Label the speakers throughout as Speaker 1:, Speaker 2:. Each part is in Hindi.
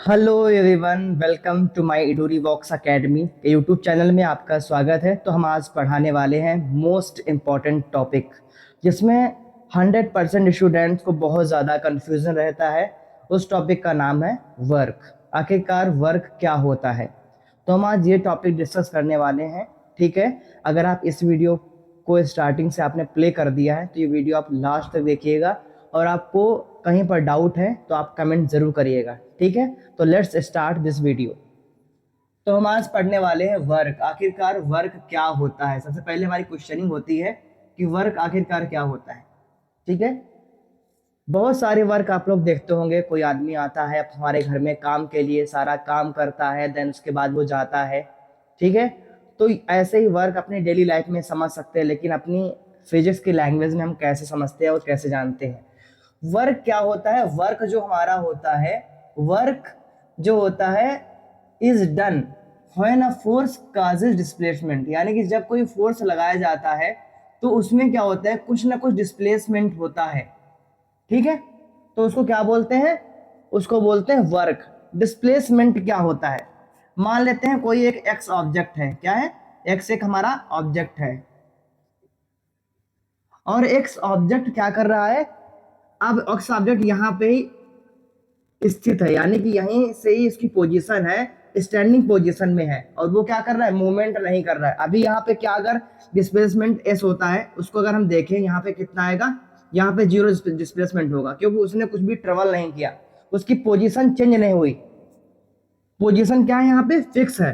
Speaker 1: Hello everyone, welcome to my इडूरी वॉक्स एकेडमी के यूट्यूब चैनल में आपका स्वागत है। तो हम आज पढ़ाने वाले हैं मोस्ट इम्पॉर्टेंट टॉपिक, जिसमें 100% स्टूडेंट्स को बहुत ज़्यादा कन्फ्यूज़न रहता है। उस टॉपिक का नाम है वर्क। आखिरकार वर्क क्या होता है, तो हम आज ये टॉपिक डिस्कस करने वाले हैं। ठीक है, अगर आप इस वीडियो को स्टार्टिंग से आपने प्ले कर दिया है तो ये वीडियो आप लास्ट तक देखिएगा, और आपको कहीं पर डाउट है तो आप कमेंट ज़रूर करिएगा। ठीक है, तो लेट्स स्टार्ट दिस वीडियो। तो हम आज पढ़ने वाले हैं वर्क। आखिरकार वर्क क्या होता है। सबसे पहले हमारी क्वेश्चनिंग होती है कि वर्क आखिरकार क्या होता है। ठीक है, बहुत सारे वर्क आप लोग देखते होंगे। कोई आदमी आता है हमारे घर में काम के लिए, सारा काम करता है, देन उसके बाद वो जाता है। ठीक है, तो ऐसे ही वर्क अपनी डेली लाइफ में समझ सकते हैं, लेकिन अपनी फिजिक्स की लैंग्वेज में हम कैसे समझते हैं और कैसे जानते हैं वर्क क्या होता है। वर्क जो हमारा होता है, वर्क जो होता है is done when a force causes displacement, यानी कि जब कोई फोर्स लगाया जाता है तो उसमें क्या होता है, कुछ ना कुछ डिस्प्लेसमेंट होता है। ठीक है, तो उसको क्या बोलते हैं, उसको बोलते हैं वर्क। डिस्प्लेसमेंट क्या होता है, मान लेते हैं कोई एक एक्स ऑब्जेक्ट है। क्या है, एक्स एक हमारा ऑब्जेक्ट है, और एक्स ऑब्जेक्ट क्या कर रहा है, अब एक्स ऑब्जेक्ट यहाँ पे ही स्थित है, यानी कि यहीं से ही इसकी पोजीशन है, स्टैंडिंग पोजीशन में है, और वो क्या कर रहा है, मूवमेंट नहीं कर रहा है। अभी यहाँ पे क्या, अगर डिस्प्लेसमेंट एस होता है, उसको अगर हम देखें यहाँ पे कितना आएगा, यहाँ पे 0 डिस्प्लेसमेंट होगा, क्योंकि उसने कुछ भी ट्रेवल नहीं किया, उसकी पोजीशन चेंज नहीं हुई। पोजीशन क्या है, यहाँ पे फिक्स है।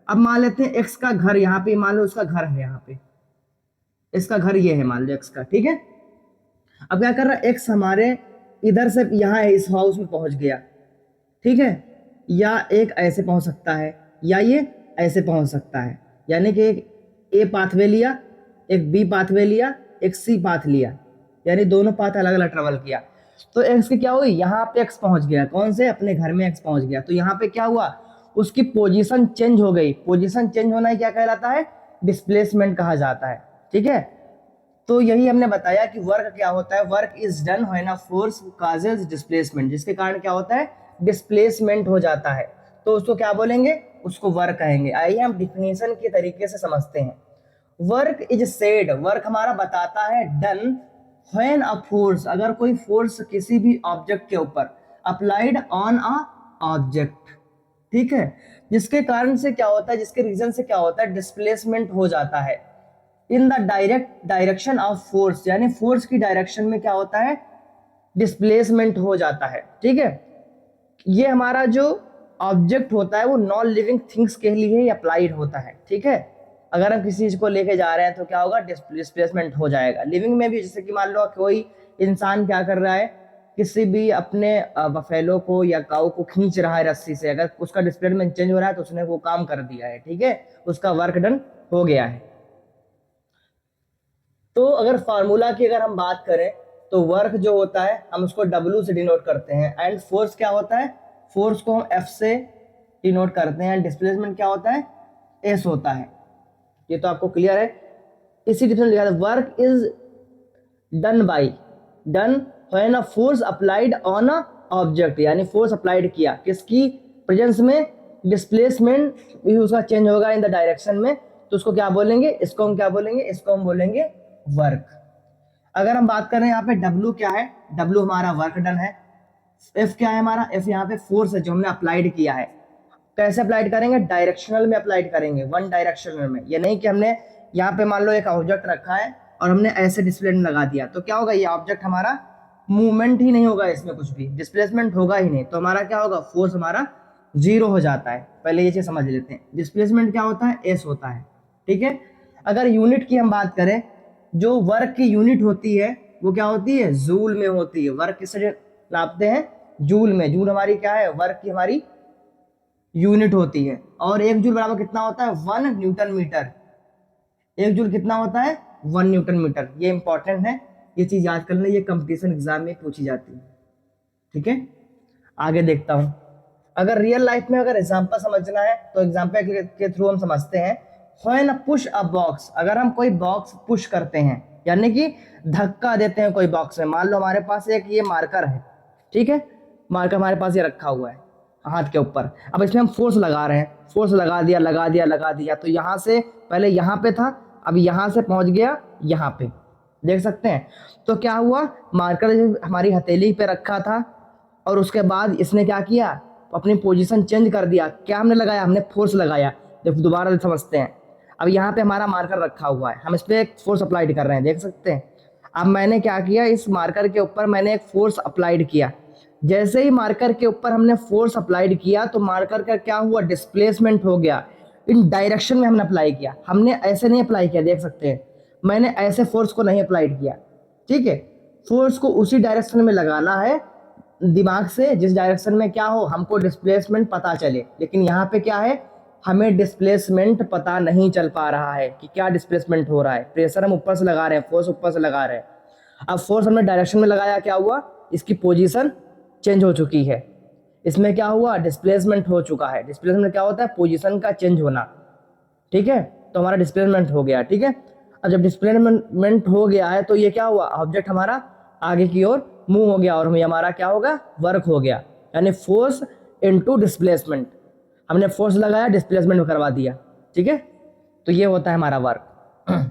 Speaker 1: अब मान लेते हैं एक्स का घर यहाँ पे, मान लो उसका घर है यहाँ पे, इसका घर ये है, मान लो एक्स का। ठीक है, अब क्या कर रहा है, एक्स हमारे इधर से यहाँ इस हाउस में पहुंच गया। ठीक है, या एक ऐसे पहुंच सकता है, या ये ऐसे पहुंच सकता है, यानी कि एक ए पाथवे लिया, एक बी पाथवे लिया, एक सी पाथ लिया, यानी दोनों पाथ अलग अलग ट्रेवल किया। तो एक्स की क्या हुई, यहाँ पे एक्स पहुंच गया, कौन से, अपने घर में एक्स पहुंच गया। तो यहाँ पे क्या हुआ, उसकी पोजीशन चेंज हो गई। पोजीशन चेंज होना ही क्या कहलाता है, डिस्प्लेसमेंट कहा जाता है। ठीक है, तो यही हमने बताया कि वर्क क्या होता है। Work is done when a force causes displacement, जिसके कारण क्या होता है, डिस्प्लेसमेंट हो जाता है, तो उसको क्या बोलेंगे, उसको वर्क कहेंगे। आइए हम डिफिनेशन के तरीके से समझते हैं। वर्क इज सेड, वर्क हमारा बताता है, डन व्हेन अ फोर्स, अगर कोई फोर्स किसी भी ऑब्जेक्ट के ऊपर अप्लाइड ऑन अ ऑब्जेक्ट। ठीक है, जिसके कारण से क्या होता है, जिसके रीजन से क्या होता है, डिस्प्लेसमेंट हो जाता है in the direct direction of force, यानी फोर्स की डायरेक्शन में क्या होता है, डिस्प्लेसमेंट हो जाता है। ठीक है, ये हमारा जो ऑब्जेक्ट होता है वो नॉन लिविंग थिंग्स के लिए ही अप्लाइड होता है। ठीक है, अगर हम किसी चीज को लेके जा रहे हैं तो क्या होगा, डिस्प्लेसमेंट हो जाएगा। लिविंग में भी, जैसे कि मान लो कोई इंसान क्या कर रहा है, किसी भी अपने बफेलो को या काऊ को खींच रहा है रस्सी से, अगर उसका डिस्प्लेसमेंट चेंज हो रहा है तो उसने वो काम कर दिया है। ठीक है, उसका वर्क डन हो गया है। तो अगर फार्मूला की अगर हम बात करें तो वर्क जो होता है हम उसको W से डिनोट करते हैं, एंड फोर्स क्या होता है, फोर्स को हम F से डिनोट करते हैं, एंड डिस्प्लेसमेंट क्या होता है, S होता है। ये तो आपको क्लियर है। इसी डिफरेंस लिखा है, work is done by, done when a force applied on a object, यानी फोर्स अप्लाइड किया किसकी प्रेजेंस में, डिस्प्लेसमेंट भी उसका चेंज होगा इन द डायरेक्शन में, तो उसको क्या बोलेंगे, इसको हम क्या बोलेंगे, इसको हम बोलेंगे वर्क। अगर हम बात करें यहाँ पे W क्या है, W हमारा वर्क डन है। F क्या है हमारा, F यहाँ पे फोर्स है जो हमने अप्लाइड किया है। कैसे अप्लाइड करेंगे, डायरेक्शनल में अप्लाइड करेंगे, वन डायरेक्शनल में। ये नहीं कि हमने यहाँ पे मान लो एक ऑब्जेक्ट रखा है और हमने ऐसे डिस्प्लेसमेंट लगा दिया, तो क्या होगा, ये ऑब्जेक्ट हमारा मूवमेंट ही नहीं होगा, इसमें कुछ भी डिस्प्लेसमेंट होगा ही नहीं, तो हमारा क्या होगा, फोर्स हमारा 0 हो जाता है। पहले ये चीज समझ लेते हैं, डिस्प्लेसमेंट क्या होता है, S होता है। ठीक है, अगर यूनिट की हम बात करें, जो वर्क की यूनिट होती है वो क्या होती है, जूल में होती है। वर्क किससे नापते हैं, जूल में। जूल हमारी क्या है, वर्क की हमारी यूनिट होती है, और 1 जूल बराबर कितना होता है, 1 न्यूटन मीटर। 1 जूल कितना होता है, 1 न्यूटन मीटर। ये इंपॉर्टेंट है, ये चीज याद कर लें, ये कंपटीशन एग्जाम में पूछी जाती है। ठीक है, आगे देखता हूं। अगर रियल लाइफ में अगर एग्जांपल समझना है तो एग्जांपल के थ्रू हम समझते हैं। व्हेन पुश अ बॉक्स, अगर हम कोई बॉक्स पुश करते हैं, यानी कि धक्का देते हैं कोई बॉक्स में। मान लो हमारे पास एक ये मार्कर है, ठीक है, मार्कर हमारे पास ये रखा हुआ है, हाथ के ऊपर। अब इसमें हम फोर्स लगा रहे हैं, फोर्स लगा दिया लगा दिया लगा दिया, तो यहाँ से पहले यहाँ पे था, अब यहाँ से पहुँच गया यहाँ पे, देख सकते हैं। तो क्या हुआ, मार्कर हमारी हथेली पे रखा था और उसके बाद इसने क्या किया, अपनी पोजीशन चेंज कर दिया। क्या हमने लगाया, हमने फोर्स लगाया। जब दोबारा समझते हैं, अब यहाँ पे हमारा मार्कर रखा हुआ है, हम इस पर एक फोर्स अप्लाइड कर रहे हैं, देख सकते हैं। अब मैंने क्या किया, इस मार्कर के ऊपर मैंने एक फोर्स अप्लाइड किया। जैसे ही मार्कर के ऊपर हमने फोर्स अप्लाइड किया तो मार्कर का क्या हुआ, डिस्प्लेसमेंट हो गया। इन डायरेक्शन में हमने अप्लाई किया, हमने ऐसे नहीं अप्लाई किया, देख सकते हैं मैंने ऐसे फोर्स को नहीं अप्लाइड किया, ठीक है। फोर्स को उसी डायरेक्शन में लगाना है दिमाग से जिस डायरेक्शन में क्या हो, हमको डिस्प्लेसमेंट पता चले। लेकिन यहाँ पे क्या है, हमें डिस्प्लेसमेंट पता नहीं चल पा रहा है कि क्या डिस्प्लेसमेंट हो रहा है। प्रेशर हम ऊपर से लगा रहे हैं, फोर्स ऊपर से लगा रहे हैं। अब फोर्स हमने डायरेक्शन में लगाया, क्या हुआ, इसकी पोजीशन चेंज हो चुकी है। इसमें क्या हुआ, डिस्प्लेसमेंट हो चुका है। डिस्प्लेसमेंट क्या होता है, पोजीशन का चेंज होना, ठीक है। तो हमारा डिस्प्लेसमेंट हो गया, ठीक है। अब जब डिस्प्लेसमेंट हो गया है तो ये क्या हुआ, ऑब्जेक्ट हमारा आगे की ओर मूव हो गया और हमारा क्या होगा, वर्क हो गया, यानी फोर्स इनटू डिस्प्लेसमेंट। हमने फोर्स लगाया, डिस्प्लेसमेंट करवा दिया, ठीक है। तो ये होता है हमारा वर्क।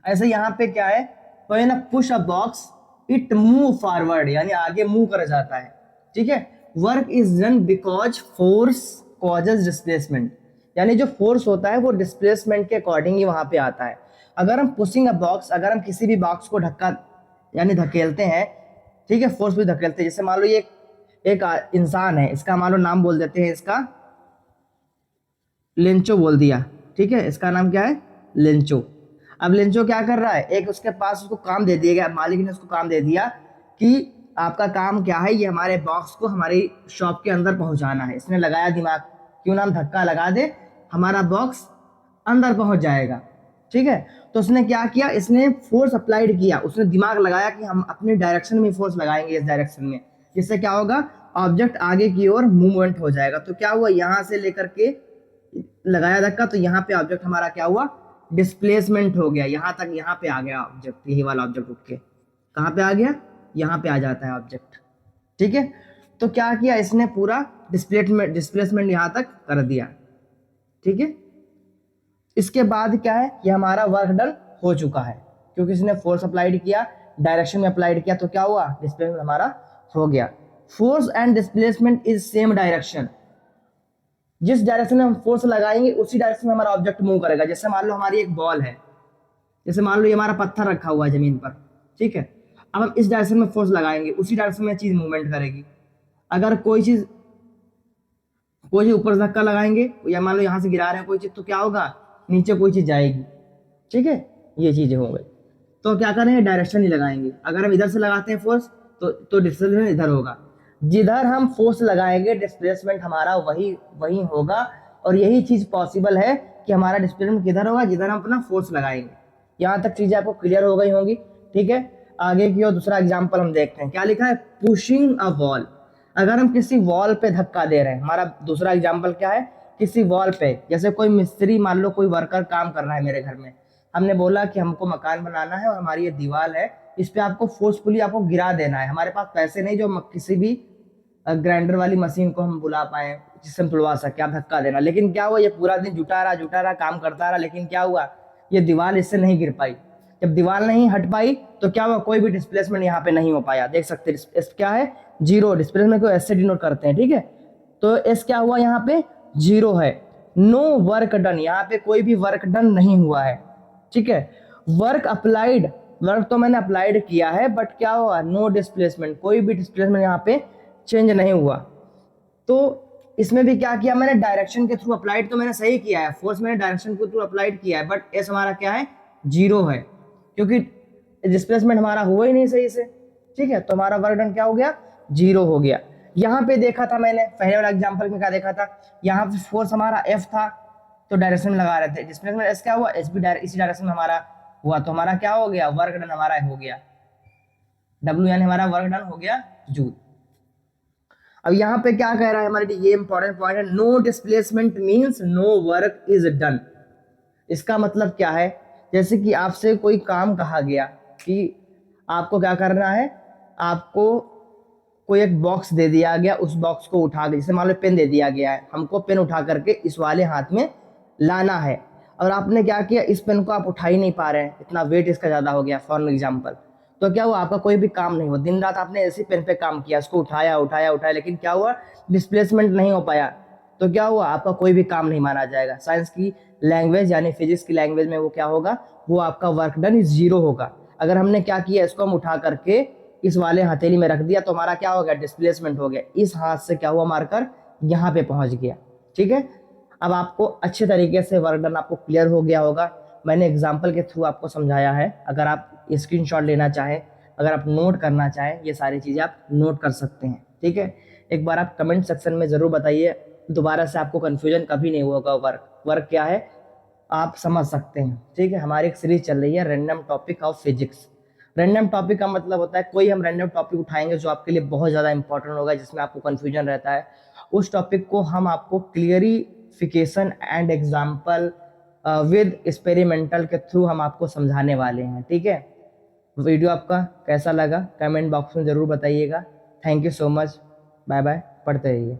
Speaker 1: ऐसे यहाँ पे क्या है, तो ये ना push a box it move forward, यानी आगे मूव कर जाता है, ठीक है। Work is done because force causes displacement, यानी जो फोर्स होता है वो डिस्प्लेसमेंट के अकॉर्डिंग ही वहां पे आता है। अगर हम पुशिंग अ बॉक्स, अगर हम किसी भी बॉक्स को धक्का यानी धकेलते हैं, ठीक है, फोर्स भी धकेलते हैं। जैसे मान लो ये एक इंसान है, इसका मान लो नाम बोल देते हैं, इसका लेंचो बोल दिया, ठीक है। इसका नाम क्या है, लेंचो। अब लेंचो क्या कर रहा है, एक उसके पास उसको काम दे दिया गया, मालिक ने उसको काम दे दिया कि आपका काम क्या है, ये हमारे बॉक्स को हमारी शॉप के अंदर पहुंचाना है। इसने लगाया दिमाग, क्यों ना हम धक्का लगा दे, हमारा बॉक्स अंदर पहुंच जाएगा, ठीक है। तो उसने क्या किया, इसने फोर्स अप्लाइड किया, उसने दिमाग लगाया कि हम अपने डायरेक्शन में फोर्स लगाएंगे, इस डायरेक्शन में, जिससे क्या होगा, ऑब्जेक्ट आगे की ओर मूवमेंट हो जाएगा। तो क्या हुआ, यहाँ से लेकर के लगाया धक्का, तो यहाँ पे ऑब्जेक्ट हमारा क्या हुआ, डिस्प्लेसमेंट हो गया, यहाँ तक, यहाँ पे आ गया ऑब्जेक्ट, यही वाला ऑब्जेक्ट उठ के कहाँ पे आ गया, यहाँ पे आ जाता है ऑब्जेक्ट, ठीक है। तो क्या किया, इसने पूरा डिस्प्लेसमेंट यहाँ तक कर दिया, ठीक है। इसके बाद क्या है, ये हमारा वर्क डन हो चुका है, क्योंकि इसने फोर्स अप्लाइड किया, डायरेक्शन में अप्लाइड किया, तो क्या हुआ, डिस्प्लेसमेंट हमारा हो गया। Force and displacement is same direction, जिस डायरेक्शन में हम फोर्स लगाएंगे उसी डायरेक्शन में हमारा ऑब्जेक्ट मूव करेगा। जैसे मान लो हमारी एक बॉल है, जैसे मान लो ये हमारा पत्थर रखा हुआ है जमीन पर, ठीक है। अब हम इस डायरेक्शन में फोर्स लगाएंगे, उसी डायरेक्शन में चीज मूवमेंट करेगी। अगर कोई चीज ऊपर धक्का लगाएंगे, या मान लो यहाँ से गिरा रहे हैं कोई चीज, तो क्या होगा, नीचे कोई चीज जाएगी, ठीक है। ये चीजें हो गई। तो क्या करेंगे, डायरेक्शन ही लगाएंगे। अगर हम इधर से लगाते हैं फोर्स तो डिस्प्लेसमेंट इधर होगा, जिधर हम फोर्स लगाएंगे डिस्प्लेसमेंट हमारा वही होगा। और यही चीज पॉसिबल है कि हमारा डिस्प्लेसमेंट किधर होगा, जिधर हम अपना फोर्स लगाएंगे। यहाँ तक चीजें आपको क्लियर हो गई होंगी, ठीक है। आगे की ओर दूसरा एग्जाम्पल हम देखते हैं, क्या लिखा है, पुशिंग अ वॉल। अगर हम किसी वॉल पे धक्का दे रहे हैं, हमारा दूसरा एग्जाम्पल क्या है, किसी वॉल पे, जैसे कोई मिस्त्री, मान लो कोई वर्कर काम कर रहा है मेरे घर में, हमने बोला कि हमको मकान बनाना है और हमारी ये दीवार है, इस पे आपको फोर्सफुली आपको गिरा देना है। हमारे पास पैसे नहीं जो किसी भी ग्राइंडर वाली मशीन को हम बुला पाए जिससे हम तुड़वा सके, आप धक्का देना। लेकिन क्या हुआ, ये पूरा दिन जुटा रहा काम करता रहा, लेकिन क्या हुआ, ये दीवार इससे नहीं गिर पाई। जब दीवार नहीं हट पाई तो क्या हुआ, कोई भी डिस्प्लेसमेंट यहाँ पे नहीं हो पाया। देख सकते हैं एस क्या है, जीरो। डिस्प्लेसमेंट को एस से डिनोट करते हैं, ठीक है। तो एस क्या हुआ, यहाँ पे जीरो है। नो वर्क डन, यहाँ पे कोई भी वर्क डन नहीं हुआ है, ठीक है। वर्क अप्लाइड, वर्क तो मैंने अप्लाइड किया है, बट क्या हुआ, नो डिस्प्लेसमेंट, कोई भी डिस्प्लेसमेंट यहाँ पे चेंज नहीं हुआ। तो इसमें भी क्या किया मैंने, डायरेक्शन के थ्रू अप्लाइड तो मैंने सही किया है, फोर्स मैंने डायरेक्शन के थ्रू अप्लाइड किया है, बट एस हमारा क्या है, जीरो है, क्योंकि डिस्प्लेसमेंट हमारा हुआ ही नहीं सही से, ठीक है। तो हमारा वर्क डन क्या हो गया, जीरो हो गया। यहाँ पे देखा था मैंने पहले वाला एग्जांपल में, क्या देखा था, यहाँ पे फोर्स हमारा एफ था तो डायरेक्शन में लगा रहे थे, डिस्प्लेसमेंट एस क्या हुआ, एस भी इसी डायरेक्शन में हमारा हुआ, तो हमारा क्या हो गया, वर्क डन हमारा हो गया, डब्ल्यू यानी हमारा वर्क डन हो गया जूल। अब यहाँ पे क्या कह रहा है हमारे लिए, ये इंपॉर्टेंट पॉइंट है, no displacement means no work is done. इसका मतलब क्या है, जैसे कि आपसे कोई काम कहा गया कि आपको क्या करना है, आपको कोई एक बॉक्स दे दिया गया, उस बॉक्स को उठा के, जैसे मान लो पेन दे दिया गया है, हमको पेन उठा करके इस वाले हाथ में लाना है, और आपने क्या किया, इस पेन को आप उठा ही नहीं पा रहे हैं, इतना वेट इसका ज़्यादा हो गया फॉर एग्जाम्पल, तो क्या हुआ, आपका कोई भी काम नहीं हुआ, दिन रात आपने ऐसे पेन पे काम किया, उसको उठाया उठाया उठाया, लेकिन क्या हुआ, डिस्प्लेसमेंट नहीं हो पाया, तो क्या हुआ, आपका कोई भी काम नहीं माना जाएगा। साइंस की लैंग्वेज यानी फिजिक्स की लैंग्वेज में वो क्या होगा, वो आपका वर्क डन जीरो होगा। अगर हमने क्या किया, इसको हम उठा करके इस वाले हथेली में रख दिया, तो हमारा क्या हो गया, डिस्प्लेसमेंट हो गया, इस हाथ से क्या हुआ, मार्कर यहाँ पे पहुंच गया। ठीक है, अब आपको अच्छे तरीके से वर्क डन आपको क्लियर हो गया होगा। मैंने एग्जाम्पल के थ्रू आपको समझाया है। अगर आप स्क्रीनशॉट लेना चाहें, अगर आप नोट करना चाहें, ये सारी चीज़ें आप नोट कर सकते हैं। ठीक है, एक बार आप कमेंट सेक्शन में ज़रूर बताइए, दोबारा से आपको कन्फ्यूजन कभी नहीं होगा। वर्क क्या है आप समझ सकते हैं। ठीक है, हमारी एक सीरीज चल रही है random topic of physics. Random topic का मतलब होता है कोई हम रैंडम टॉपिक उठाएंगे जो आपके लिए बहुत ज़्यादा इंपॉर्टेंट होगा, जिसमें आपको कन्फ्यूजन रहता है, उस टॉपिक को हम आपको clarification and example with experimental के थ्रू हम आपको समझाने वाले हैं। ठीक है, वीडियो आपका कैसा लगा कमेंट बॉक्स में ज़रूर बताइएगा। Thank you so much, bye bye, पढ़ते रहिए।